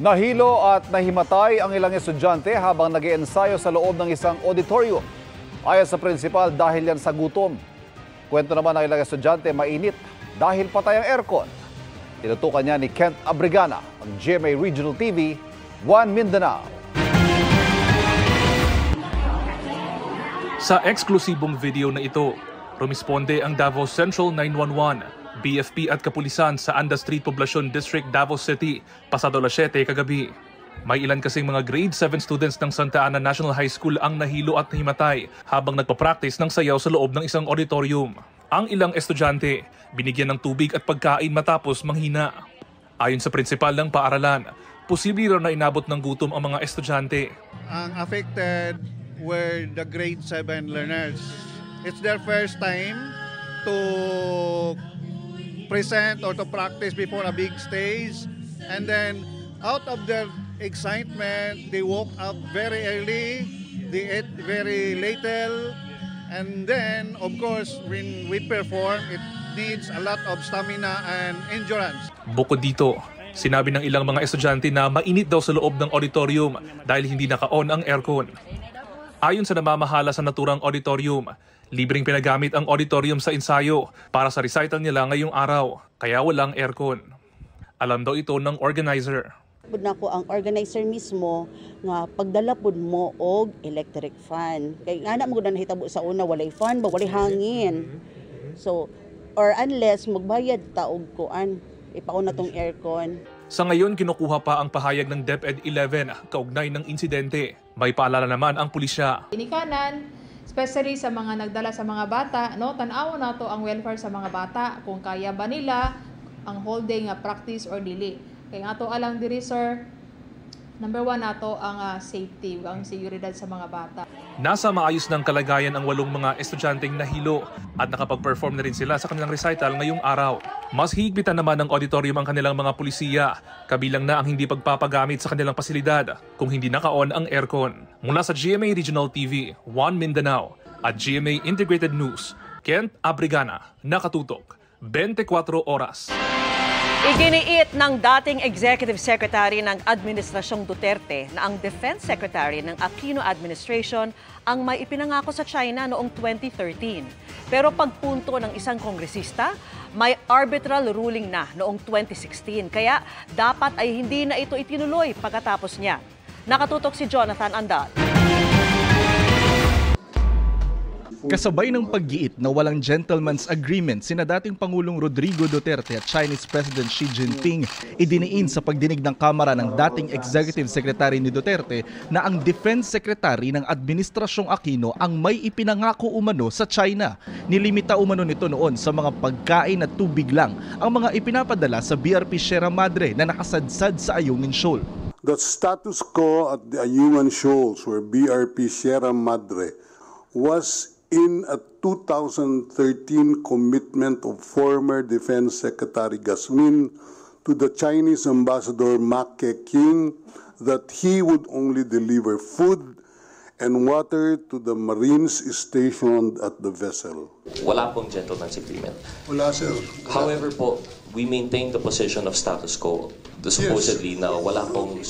Nahilo at nahimatay ang ilang estudyante habang nag-iensayo sa loob ng isang auditorium. Ayon sa principal, dahil yan sa gutom. Kwento naman ng ilang estudyante, mainit dahil patay ang aircon. Tinutukan niya ni Kent Abrigana, ang GMA Regional TV, 1 Mindanao. Sa eksklusibong video na ito, rumisponde ang Davao Central 911, BFP at kapulisan sa Anda Street Poblacion District, Davao City, pasado alas 7 kagabi. May ilan kasing mga grade 7 students ng Santa Ana National High School ang nahilo at nahimatay habang nagpa-practice ng sayaw sa loob ng isang auditorium. Ang ilang estudyante, binigyan ng tubig at pagkain matapos manghina. Ayon sa prinsipal ng paaralan, posible raw na inabot ng gutom ang mga estudyante. Ang affected were the grade 7 learners. It's their first time to present or to practice before a big stage, and then out of their excitement they woke up very early, they ate very little, and then of course when we perform it needs a lot of stamina and endurance. Bukod dito, sinabi ng ilang mga estudyante na mainit daw sa loob ng auditorium dahil hindi naka-on ang aircon. Ayon sa namamahala sa naturang auditorium, libreng pinagamit ang auditorium sa ensayo para sa recital nila ngayong araw, kaya walang aircon. Alam daw ito ng organizer. Pud nako ang organizer mismo nga pagdala pud mo og electric fan. Kay ana mo gud nahitabo sa una walay fan, walay hangin. So or unless magbayad ta og kuan, ipauna tong aircon. Sa ngayon, kinukuha pa ang pahayag ng DepEd 11 kaugnay ng insidente. May paalala naman ang pulisya. Inikanan, especially sa mga nagdala sa mga bata, no, tanaw na to ang welfare sa mga bata, kung kaya ba nila ang whole day nga practice or dili. Kaya ato alang diri sir, number 1 nato ang safety, ang seguridad sa mga bata. Nasa maayos ng kalagayan ang 8 mga estudyanteng nahilo at nakapag-perform na rin sila sa kanilang recital ngayong araw. Mas higpitan naman ng auditorium ang kanilang mga pulisiya, kabilang na ang hindi pagpapagamit sa kanilang pasilidad kung hindi naka-on ang aircon. Mula sa GMA Regional TV, 1 Mindanao at GMA Integrated News, Kent Abrigana, nakatutok, 24 oras. Iginiit ng dating Executive Secretary ng Administrasyong Duterte na ang Defense Secretary ng Aquino Administration ang may ipinangako sa China noong 2013. Pero pagpunto ng isang kongresista, may arbitral ruling na noong 2016. Kaya dapat ay hindi na ito itinuloy pagkatapos niya. Nakatutok si Jonathan Andal. Kasabay ng paggiit na walang gentleman's agreement sina dating Pangulong Rodrigo Duterte at Chinese President Xi Jinping, idiniin sa pagdinig ng Kamara ng dating Executive Secretary ni Duterte na ang Defense Secretary ng Administrasyong Aquino ang may ipinangako umano sa China. Nilimita umano nito noon sa mga pagkain at tubig lang ang mga ipinapadala sa BRP Sierra Madre na nakasadsad sa Ayungin Shoal. The status quo at the Ayungin Shoals where BRP Sierra Madre was in a 2013 commitment of former Defense Secretary Gasmin to the Chinese Ambassador Ma Keqing that he would only deliver food and water to the Marines stationed at the vessel. Wala pong gentleman's agreement. Wala, sir. However po, we maintain the position of status quo. Supposedly na wala pong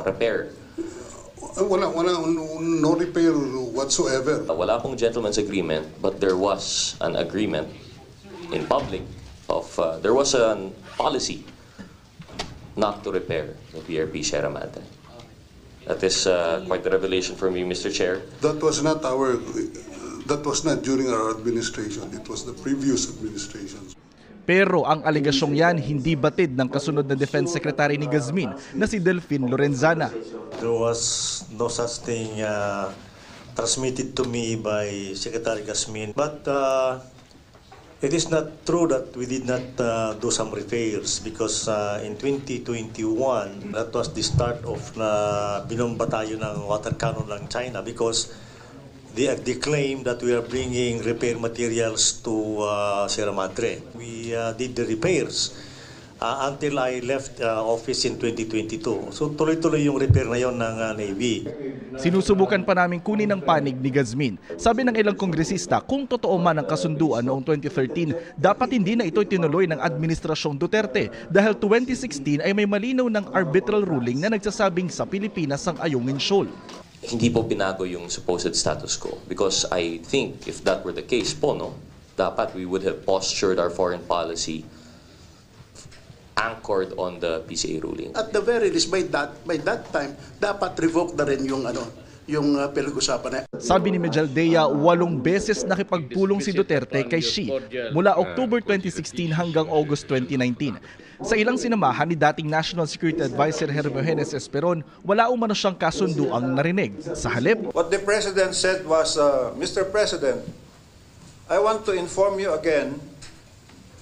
repair. No repair whatsoever. Wala pong gentleman's agreement, but there was an agreement in public of there was a policy not to repair the BRP Sierra Madre. That is quite a revelation for me, Mr. Chair. That was not during our administration. It was the previous administration. Pero ang alegasyong yan hindi batid ng kasunod na Defense Secretary ni Gasmin na si Delfin Lorenzana. There was no such thing transmitted to me by Secretary Gasmin. But it is not true that we did not do some repairs because in 2021, that was the start of binomba tayo ng water cannon ng China because they claim that we are bringing repair materials to Sierra Madre. We did the repairs until I left office in 2022. So tuloy-tuloy yung repair na yon ng Navy. Sinusubukan pa namin kunin ang panig ni Gazmin. Sabi ng ilang kongresista, kung totoo man ang kasunduan noong 2013, dapat hindi na ito tinuloy ng Administrasyong Duterte dahil 2016 ay may malinaw ng arbitral ruling na nagsasabing sa Pilipinas ang Ayungin Shoal. Hindi po binago yung supposed status quo because I think if that were the case po, no, dapat we would have postured our foreign policy anchored on the PCA ruling. At the very least, by that time, dapat revoke na rin yung pinag-usapan na. Sabi ni Mejaldea, 8 beses nakipagpulong si Duterte kay Xi mula October 2016 hanggang August 2019. Sa ilang sinamahan ni dating National Security Advisor Hermogenes Esperon, wala umano siyang kasunduang narinig. Sa halip, what the President said was, Mr. President, I want to inform you again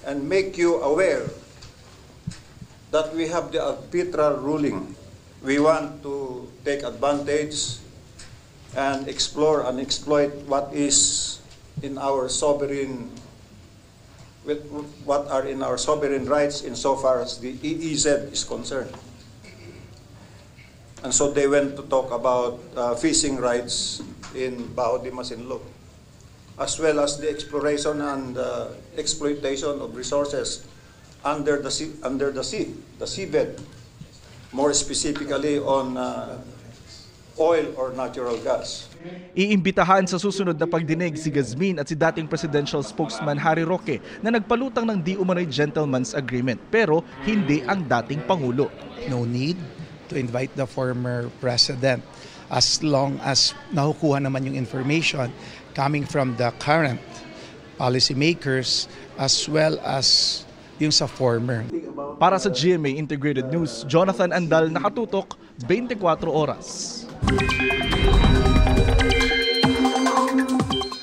and make you aware that we have the arbitral ruling. We want to take advantage and explore and exploit what is in our sovereign, what are in our sovereign rights insofar as the EEZ is concerned. And so they went to talk about fishing rights in Bao de Masinloc, as well as the exploration and exploitation of resources under the sea, the seabed, more specifically on oil or natural gas. Iimbitahan sa susunod na pagdinig si Gazmin at si dating presidential spokesman Harry Roque na nagpalutang ng di umano'y gentleman's agreement pero hindi ang dating Pangulo. No need to invite the former president as long as nakukuha naman yung information coming from the current policymakers as well as yung sa former. Para sa GMA Integrated News, Jonathan Andal, nakatutok 24 oras.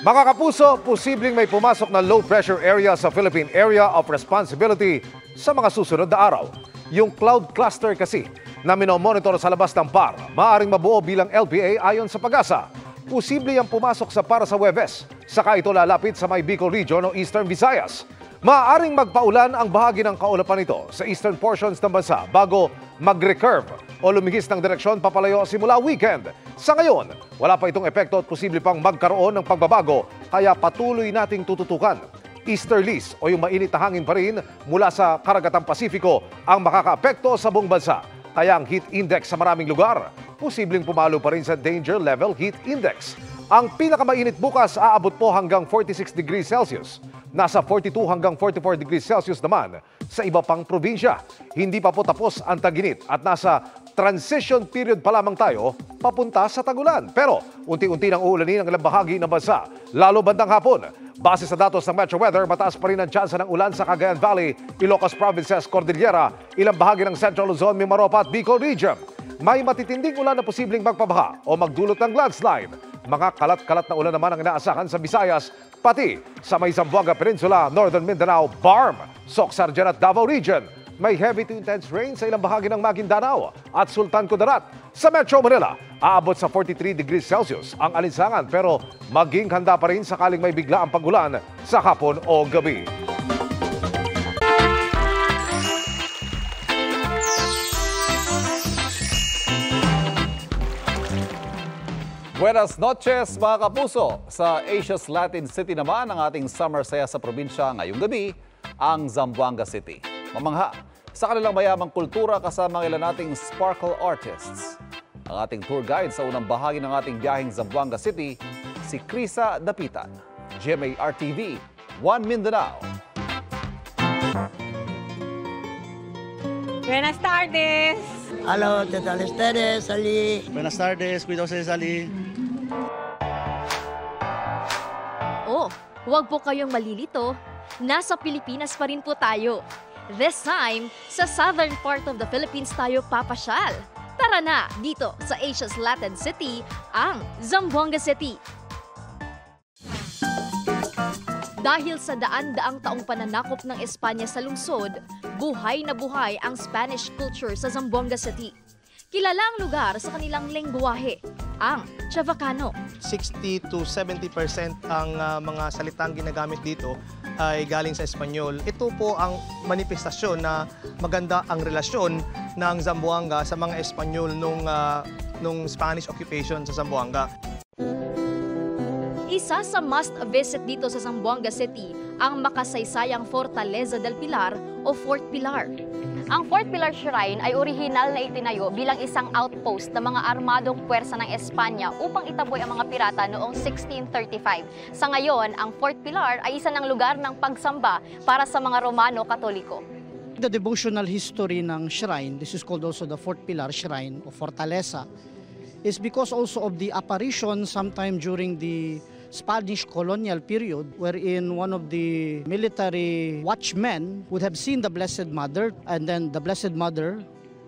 Mga kapuso, posibleng may pumasok na low pressure area sa Philippine Area of Responsibility sa mga susunod na araw. Yung cloud cluster kasi na minomonitor sa labas ng PAR, maaaring mabuo bilang LPA ayon sa Pag-asa. Posible yung pumasok sa PAR sa Huwebes, saka ito lalapit sa may Bicol Region o Eastern Visayas. Maaaring magpaulan ang bahagi ng kaulapan nito sa eastern portions ng bansa bago mag-recurve o lumihis ng direksyon papalayo simula weekend. Sa ngayon, wala pa itong epekto at posible pang magkaroon ng pagbabago kaya patuloy nating tututukan. Easterlies o yung mainit na hangin pa rin mula sa Karagatang Pasifiko ang makakaapekto sa buong bansa. Kaya ang heat index sa maraming lugar, posibleng pumalo pa rin sa danger level heat index. Ang pinakamainit bukas aabot po hanggang 46 degrees Celsius. Nasa 42 hanggang 44 degrees Celsius naman sa iba pang probinsya. Hindi pa po tapos ang tag-init at nasa transition period pa lamang tayo papunta sa tag-ulan. Pero unti-unti nang uulanin ang ilang bahagi ng bansa, lalo bandang hapon. Base sa datos ng Metro Weather, mataas pa rin ang tsansa ng ulan sa Cagayan Valley, Ilocos Provinces, Cordillera, ilang bahagi ng Central Luzon, Mimaropa at Bicol Region. May matitinding ulan na posibleng magpabaha o magdulot ng landslide. Mga kalat-kalat na ulan naman ang inaasahan sa Visayas, pati sa may Zamboanga Peninsula, Northern Mindanao, Barm, Soc-Sargen at Davao Region. May heavy to intense rain sa ilang bahagi ng Maguindanao at Sultan Kudarat. Sa Metro Manila, aabot sa 43 degrees Celsius ang alinsangan pero maging handa pa rin sakaling may bigla ang pag-ulan sa hapon o gabi. Buenas noches mga kapuso! Sa Asia's Latin City naman ang ating summer saya sa probinsya ngayong gabi, ang Zamboanga City. Mamangha sa kanilang mayamang kultura kasama ang ilan nating sparkle artists. Ang ating tour guide sa unang bahagi ng ating biyaheng Zamboanga City, si Krisa Dapitan. GMA RTV, One Mindanao. Buenas tardes! Hello, Tita Alistedes, Ali. Buenas tardes, Kuya Jose Sali. Oh, huwag po kayong malilito. Nasa Pilipinas pa rin po tayo. This time, sa southern part of the Philippines tayo papasyal. Tara na, dito sa Asia's Latin City, ang Zamboanga City. Dahil sa daan-daang taong pananakop ng Espanya sa lungsod, buhay na buhay ang Spanish culture sa Zamboanga City. Kilala ang lugar sa kanilang lengguwahe, ang Chavacano. 60 to 70% ang mga salitang ginagamit dito ay galing sa Espanyol. Ito po ang manifestasyon na maganda ang relasyon ng Zamboanga sa mga Espanyol nung Spanish occupation sa Zamboanga. Isa sa must-visit dito sa Zamboanga City ang makasaysayang Fortaleza del Pilar o Fort Pilar. Ang Fort Pilar Shrine ay orihinal na itinayo bilang isang outpost ng mga armadong puwersa ng Espanya upang itaboy ang mga pirata noong 1635. Sa ngayon, ang Fort Pilar ay isa ng lugar ng pagsamba para sa mga Romano Katoliko. The devotional history ng shrine, this is called also the Fort Pilar Shrine o Fortaleza, is because also of the apparition sometime during the Spanish colonial period wherein one of the military watchmen would have seen the Blessed Mother, and then the Blessed Mother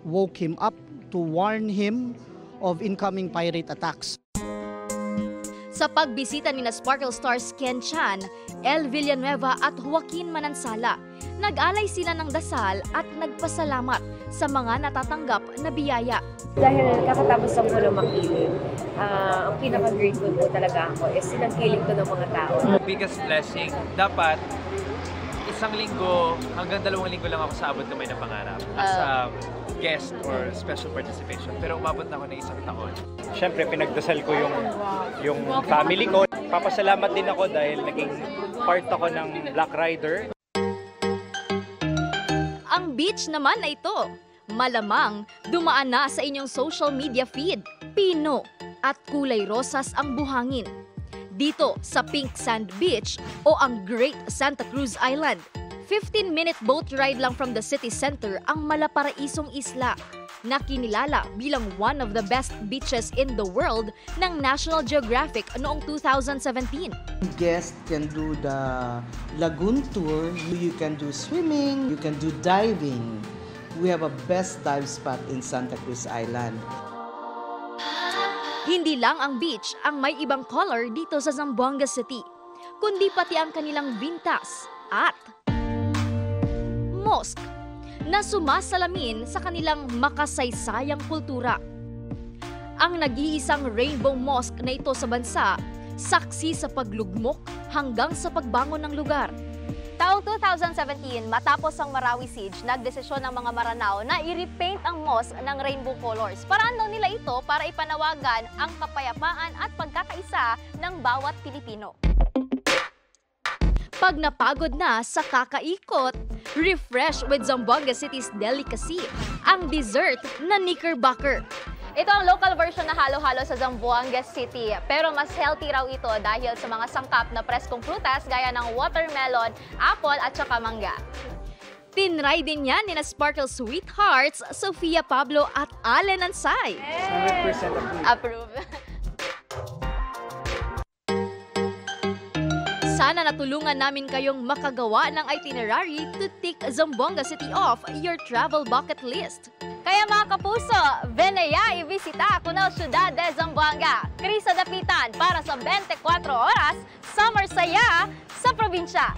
woke him up to warn him of incoming pirate attacks. Sa pagbisita ni Sparkle Stars Ken Chan, El Villanueva at Joaquin Manansala, nag-alay sila ng dasal at nagpasalamat sa mga natatanggap na biyaya. Dahil kakatapos ang ko makiling, ang pinaka-grateful po talaga ako is sinangkiling to ng mga tao. Biggest blessing, dapat isang linggo hanggang 2 linggo lang ako sa abot kamay na pangarap as a guest or special participation. Pero umabot na ako ng 1 taon. Siyempre, pinagdasal ko yung family ko. Papasalamat din ako dahil naging part ako ng Black Rider. Ang beach naman na ito, malamang dumaan na sa inyong social media feed. Pino at kulay rosas ang buhangin. Dito sa Pink Sand Beach o ang Great Santa Cruz Island. 15-minute boat ride lang from the city center ang Malaparaisong isla na kinilala bilang one of the best beaches in the world ng National Geographic noong 2017. Guests can do the lagoon tour, you can do swimming, you can do diving. We have a best dive spot in Santa Cruz Island. Hindi lang ang beach ang may ibang color dito sa Zamboanga City, kundi pati ang kanilang bintas at mosque na sumasalamin sa kanilang makasaysayang kultura. Ang nag-iisang Rainbow Mosque na ito sa bansa, saksi sa paglugmok hanggang sa pagbangon ng lugar. Taong 2017, matapos ang Marawi Siege, nagdesisyon ng mga Maranao na i-repaint ang mosque ng rainbow colors. Paraan daw nila ito para ipanawagan ang kapayapaan at pagkakaisa ng bawat Pilipino. Pag napagod na sa kakaikot, refresh with Zamboanga City's delicacy, ang dessert na knickerbocker. Ito ang local version na halo-halo sa Zamboanga City. Pero mas healthy raw ito dahil sa mga sangkap na preskong prutas gaya ng watermelon, apple at saka mangga. Tinry din yan ni Sparkle Sweethearts, Sofia Pablo at Allen Ansay. 100% approve. Sana natulungan namin kayong makagawa ng itinerary to tick Zamboanga City off your travel bucket list. Kaya mga kapuso, venaya ibisita Cunao Ciudad de Zamboanga. Krisa Dapitan para sa 24 oras, summer saya sa probinsya.